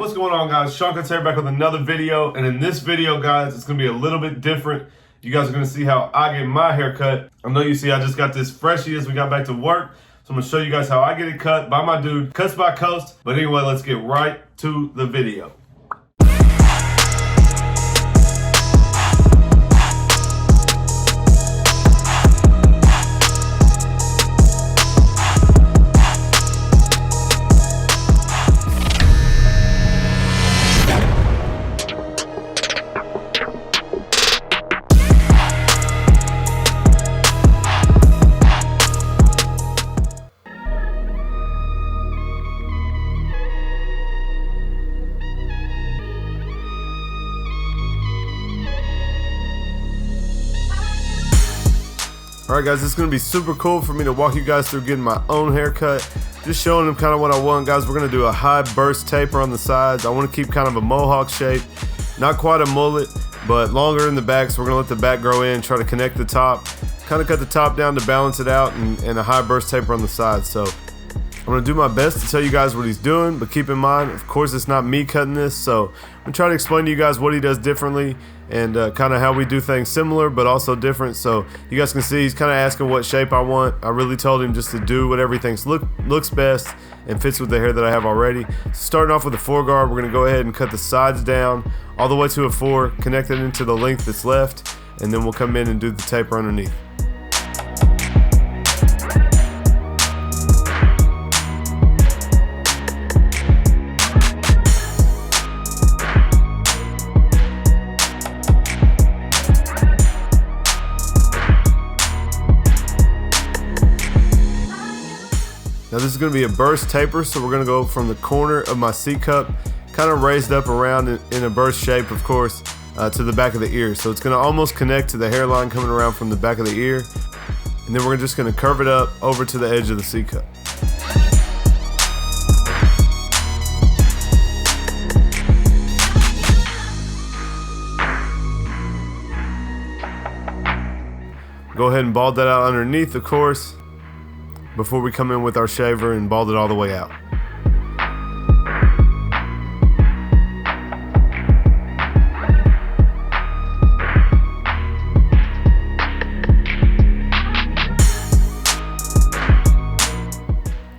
What's going on, guys? Seancutshair back with another video, and in this video, guys, it's gonna be a little bit different. You guys are gonna see how I get my hair cut. I know you see I just got this freshie as we got back to work, so I'm gonna show you guys how I get it cut by my dude, Cuts by Coast. But anyway, let's get right to the video. Alright guys, it's going to be super cool for me to walk you guys through getting my own haircut. Just showing them kind of what I want, guys. We're going to do a high burst taper on the sides. I want to keep kind of a mohawk shape. Not quite a mullet, but longer in the back, so we're going to let the back grow in, try to connect the top. Kind of cut the top down to balance it out, and a high burst taper on the sides. So I'm going to do my best to tell you guys what he's doing, but keep in mind, of course, it's not me cutting this, so I'm going to try to explain to you guys what he does differently and kind of how we do things similar but also different. So you guys can see he's kind of asking what shape I want. I really told him just to do whatever he thinks looks best and fits with the hair that I have already. So starting off with a 4 guard, we're going to go ahead and cut the sides down all the way to a 4, connect it into the length that's left, and then we'll come in and do the taper underneath. Now this is going to be a burst taper, so we're going to go from the corner of my C cup, kind of raised up around in a burst shape, of course, to the back of the ear. So it's going to almost connect to the hairline coming around from the back of the ear. And then we're just going to curve it up over to the edge of the C cup. Go ahead and bald that out underneath, of course, before we come in with our shaver and bald it all the way out.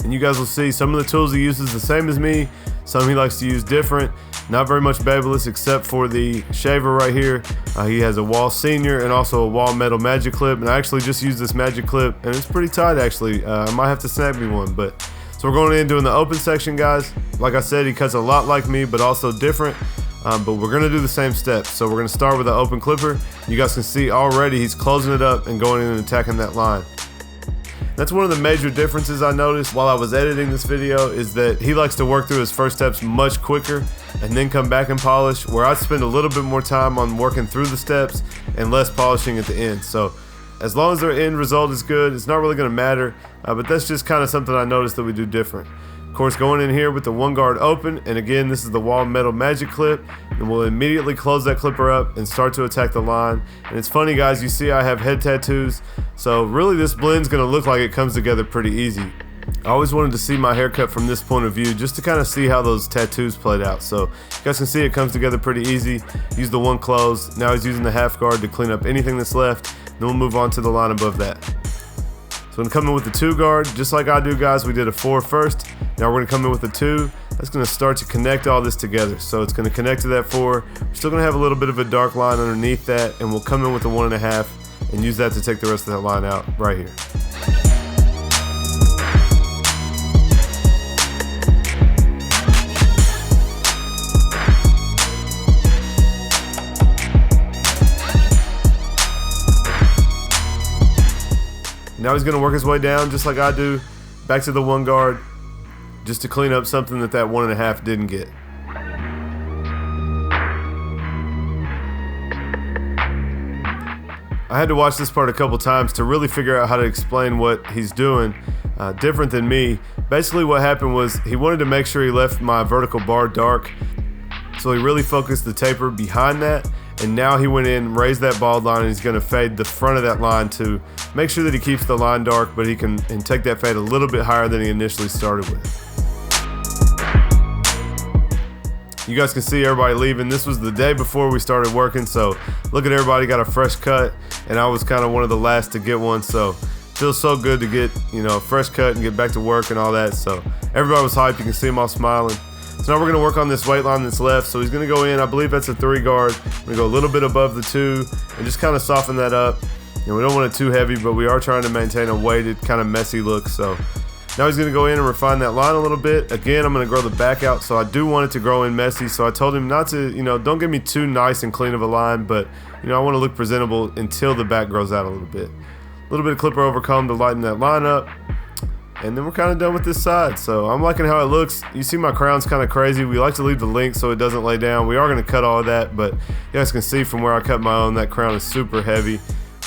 And you guys will see some of the tools he uses the same as me, some he likes to use different. Not very much Babyliss except for the shaver right here. He has a wall senior and also a wall metal magic clip, and I actually just used this magic clip and it's pretty tight actually. I might have to snag me one. But so we're going in doing the open section, guys. Like I said, he cuts a lot like me but also different, but we're gonna do the same steps. So we're gonna start with the open clipper. You guys can see already he's closing it up and going in and attacking that line. That's one of the major differences I noticed while I was editing this video, is that he likes to work through his first steps much quicker and then come back and polish, where I spend a little bit more time on working through the steps and less polishing at the end. So as long as their end result is good, it's not really going to matter, but that's just kind of something I noticed that we do different. Of course, going in here with the 1 guard open, and again, this is the wall metal magic clip, and we'll immediately close that clipper up and start to attack the line. And it's funny, guys, you see I have head tattoos, so really this blend's gonna look like it comes together pretty easy. I always wanted to see my haircut from this point of view, just to kind of see how those tattoos played out. So you guys can see it comes together pretty easy. Use the 1 close. Now he's using the half guard to clean up anything that's left. Then we'll move on to the line above that. So I'm gonna come in with the 2 guard, just like I do, guys. We did a 4 first. Now we're gonna come in with a 2. That's gonna start to connect all this together. So it's gonna connect to that 4. We're still gonna have a little bit of a dark line underneath that, and we'll come in with a 1.5 and use that to take the rest of that line out right here. Now he's going to work his way down just like I do, back to the 1 guard, just to clean up something that 1.5 didn't get. I had to watch this part a couple times to really figure out how to explain what he's doing, different than me. Basically what happened was he wanted to make sure he left my vertical bar dark, so he really focused the taper behind that, and now he went in, raised that bald line, and he's going to fade the front of that line to make sure that he keeps the line dark, but he can take that fade a little bit higher than he initially started with. You guys can see everybody leaving. This was the day before we started working, so look at everybody got a fresh cut, and I was kind of one of the last to get one, so feels so good to get, you know, a fresh cut and get back to work and all that. So everybody was hyped. You can see them all smiling. So now we're going to work on this weight line that's left. So he's going to go in, I believe that's a 3 guard. I'm going to go a little bit above the 2 and just kind of soften that up. And we don't want it too heavy, but we are trying to maintain a weighted, kind of messy look. So now he's going to go in and refine that line a little bit. Again, I'm going to grow the back out, so I do want it to grow in messy. So I told him not to, you know, don't give me too nice and clean of a line, but, you know, I want to look presentable until the back grows out a little bit. A little bit of clipper overcomb to lighten that line up. And then we're kind of done with this side. So I'm liking how it looks. You see my crown's kind of crazy. We like to leave the length so it doesn't lay down. We are going to cut all of that, but you guys can see from where I cut my own, that crown is super heavy.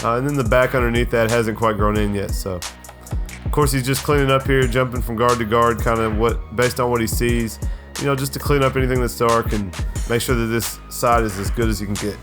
And then the back underneath that hasn't quite grown in yet. So of course he's just cleaning up here, jumping from guard to guard, kind of based on what he sees, you know, just to clean up anything that's dark and make sure that this side is as good as you can get.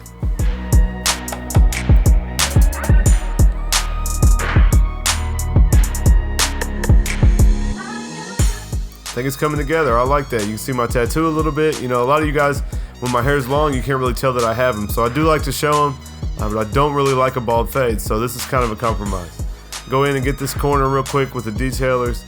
I think it's coming together. I like that. You can see my tattoo a little bit. You know, a lot of you guys, when my hair is long, you can't really tell that I have them. So I do like to show them, but I don't really like a bald fade. So this is kind of a compromise. Go in and get this corner real quick with the detailers.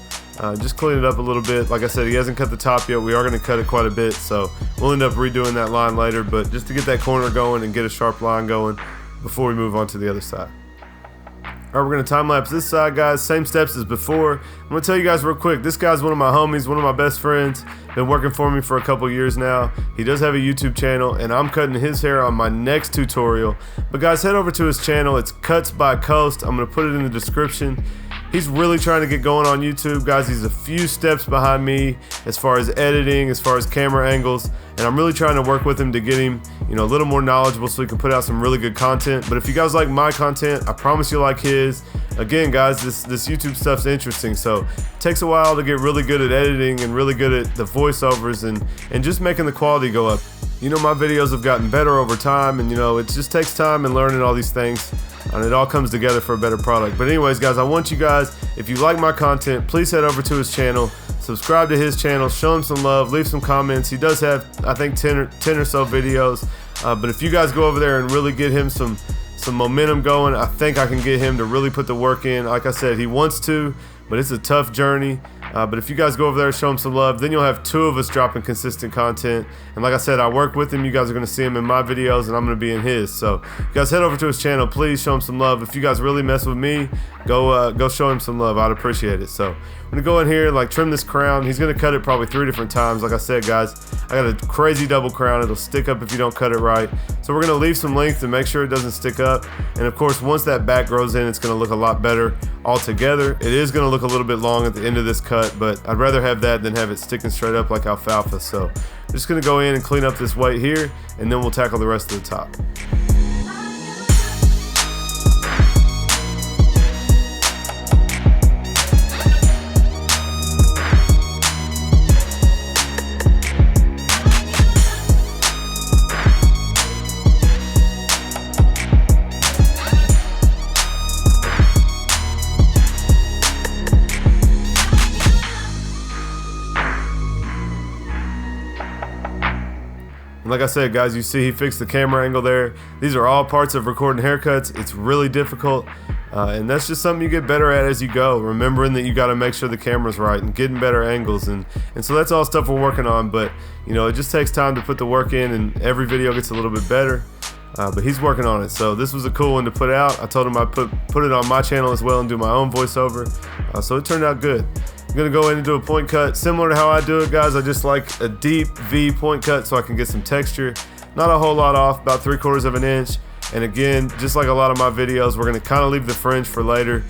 Just clean it up a little bit. Like I said, he hasn't cut the top yet. We are going to cut it quite a bit. So we'll end up redoing that line later. But just to get that corner going and get a sharp line going before we move on to the other side. Alright, we're going to time lapse this side, guys. Same steps as before. I'm going to tell you guys real quick, this guy's one of my homies, one of my best friends. Been working for me for a couple years now. He does have a YouTube channel, and I'm cutting his hair on my next tutorial. But guys, head over to his channel. It's Cuts by Coast. I'm going to put it in the description. He's really trying to get going on YouTube, guys. He's a few steps behind me as far as editing, as far as camera angles, and I'm really trying to work with him to get him, you know, a little more knowledgeable so he can put out some really good content. But if you guys like my content, I promise you like his. Again, guys, this YouTube stuff's interesting, so it takes a while to get really good at editing and really good at the voiceovers and just making the quality go up. You know, my videos have gotten better over time, and you know, it just takes time and learning all these things, and it all comes together for a better product. But anyways, guys, I want you guys, if you like my content, please head over to his channel, subscribe to his channel, show him some love, leave some comments. He does have, I think, 10 or so videos, but if you guys go over there and really get him some momentum going, I think I can get him to really put the work in. Like I said, he wants to, but it's a tough journey. But if you guys go over there and show him some love, then you'll have 2 of us dropping consistent content. And like I said, I work with him. You guys are going to see him in my videos, and I'm going to be in his. So you guys head over to his channel. Please show him some love. If you guys really mess with me, go show him some love. I'd appreciate it. So I'm going to go in here and like trim this crown. He's going to cut it probably 3 different times. Like I said, guys, I got a crazy double crown. It'll stick up if you don't cut it right. So we're going to leave some length to make sure it doesn't stick up. And of course, once that back grows in, it's going to look a lot better altogether. It is going to look a little bit long at the end of this cut, but I'd rather have that than have it sticking straight up like alfalfa. So I'm just going to go in and clean up this weight here, and then we'll tackle the rest of the top. And like I said, guys, you see he fixed the camera angle there. These are all parts of recording haircuts. It's really difficult, and that's just something you get better at as you go, remembering that you got to make sure the camera's right and getting better angles, and so that's all stuff we're working on. But you know, it just takes time to put the work in, and every video gets a little bit better. But he's working on it, so this was a cool one to put out. I told him I'd put it on my channel as well and do my own voiceover, so it turned out good. I'm gonna go in and do a point cut similar to how I do it, guys. I just like a deep V point cut so I can get some texture, not a whole lot off, about 3/4 of an inch. And again, just like a lot of my videos, we're gonna kind of leave the fringe for later.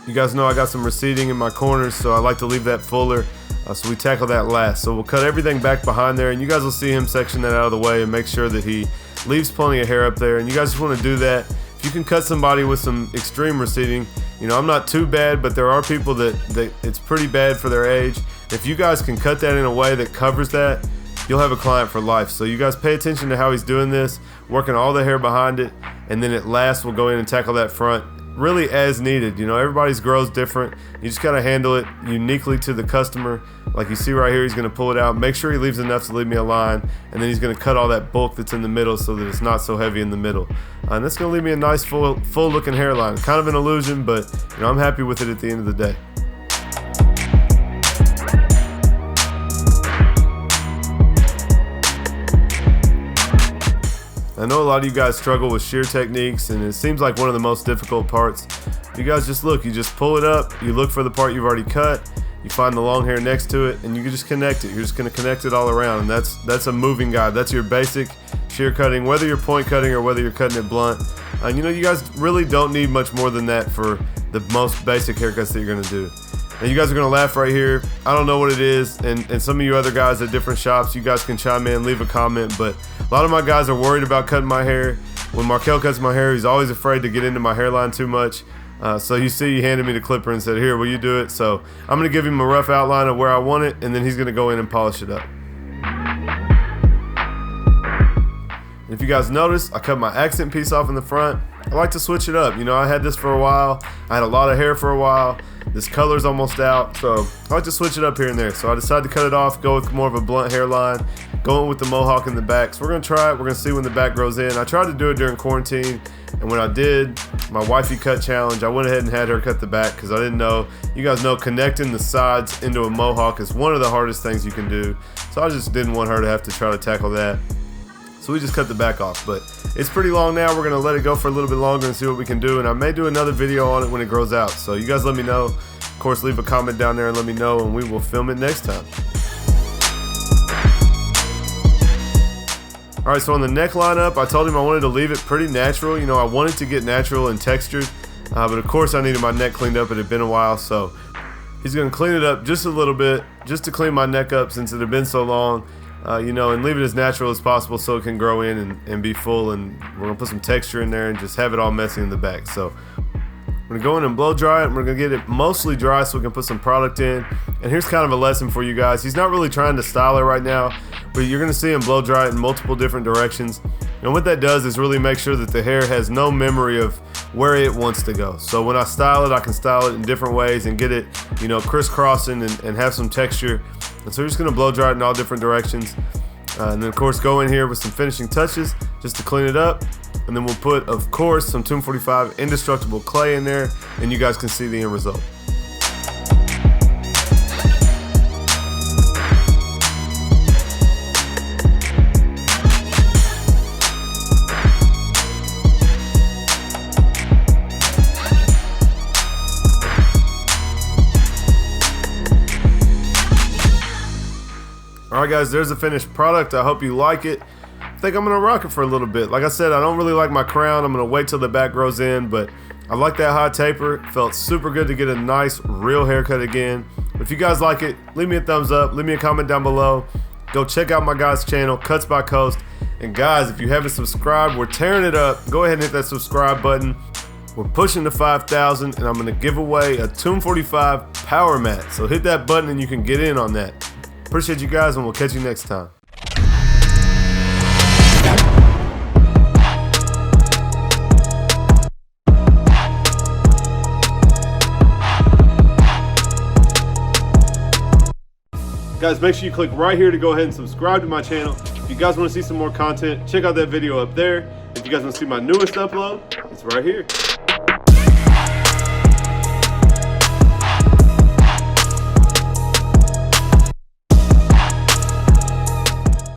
You guys know I got some receding in my corners, so I like to leave that fuller, so we tackle that last. So we'll cut everything back behind there, and you guys will see him section that out of the way and make sure that he leaves plenty of hair up there. And you guys just want to do that. If you can cut somebody with some extreme receding, you know, I'm not too bad, but there are people that it's pretty bad for their age. If you guys can cut that in a way that covers that, you'll have a client for life. So you guys pay attention to how he's doing this, working all the hair behind it, and then at last we'll go in and tackle that front really as needed. You know, everybody's grows different. You just got to handle it uniquely to the customer. Like you see right here, he's going to pull it out, make sure he leaves enough to leave me a line, and then he's going to cut all that bulk that's in the middle so that it's not so heavy in the middle. And that's going to leave me a nice full looking hairline. Kind of an illusion, but you know, I'm happy with it at the end of the day. I know a lot of you guys struggle with shear techniques, and it seems like one of the most difficult parts. You guys just look, you just pull it up, you look for the part you've already cut, you find the long hair next to it, and you can just connect it. You're just going to connect it all around, and that's a moving guide. That's your basic shear cutting, whether you're point cutting or whether you're cutting it blunt. You know, you guys really don't need much more than that for the most basic haircuts that you're going to do. And you guys are going to laugh right here. I don't know what it is, and some of you other guys at different shops, you guys can chime in, leave a comment, but a lot of my guys are worried about cutting my hair. When Markel cuts my hair, he's always afraid to get into my hairline too much. So you see, he handed me the clipper and said, here, will you do it? So I'm going to give him a rough outline of where I want it, and then he's going to go in and polish it up. And if you guys notice, I cut my accent piece off in the front. I like to switch it up. You know, I had this for a while. I had a lot of hair for a while. This color's almost out, so I like to switch it up here and there. So I decided to cut it off, go with more of a blunt hairline, going with the mohawk in the back. So we're going to try it. We're going to see when the back grows in. I tried to do it during quarantine, and when I did my wifey cut challenge, I went ahead and had her cut the back because I didn't know. You guys know connecting the sides into a mohawk is one of the hardest things you can do. So I just didn't want her to have to try to tackle that. So we just cut the back off, but it's pretty long now. We're gonna let it go for a little bit longer and see what we can do, and I may do another video on it when it grows out. So you guys let me know. Of course, leave a comment down there and let me know, and we will film it next time. All right, so on the neckline up, I told him I wanted to leave it pretty natural. You know, I wanted to get natural and textured, but of course I needed my neck cleaned up. It had been a while, so he's gonna clean it up just a little bit, just to clean my neck up since it had been so long. You know, and leave it as natural as possible so it can grow in and be full, and we're gonna put some texture in there and just have it all messy in the back. So we're gonna go in and blow dry it, and we're gonna get it mostly dry so we can put some product in. And here's kind of a lesson for you guys. He's not really trying to style it right now, but you're gonna see him blow dry it in multiple different directions. And what that does is really make sure that the hair has no memory of where it wants to go. So when I style it, I can style it in different ways and get it, you know, crisscrossing and have some texture. And so we're just gonna blow dry it in all different directions. And then of course go in here with some finishing touches just to clean it up. And then we'll put, of course, some Tomb45 indestructible clay in there, and you guys can see the end result. Alright guys, there's the finished product. I hope you like it. I think I'm gonna rock it for a little bit. Like I said, I don't really like my crown. I'm gonna wait till the back grows in, but I like that high taper. It felt super good to get a nice real haircut again. If you guys like it, leave me a thumbs up, leave me a comment down below. Go check out my guy's channel, Cuts by Coast. And guys, if you haven't subscribed, we're tearing it up. Go ahead and hit that subscribe button. We're pushing to 5,000, and I'm gonna give away a Tomb45 power mat. So hit that button and you can get in on that. Appreciate you guys, and we'll catch you next time. Guys, make sure you click right here to go ahead and subscribe to my channel. If you guys want to see some more content, check out that video up there. If you guys want to see my newest upload, it's right here.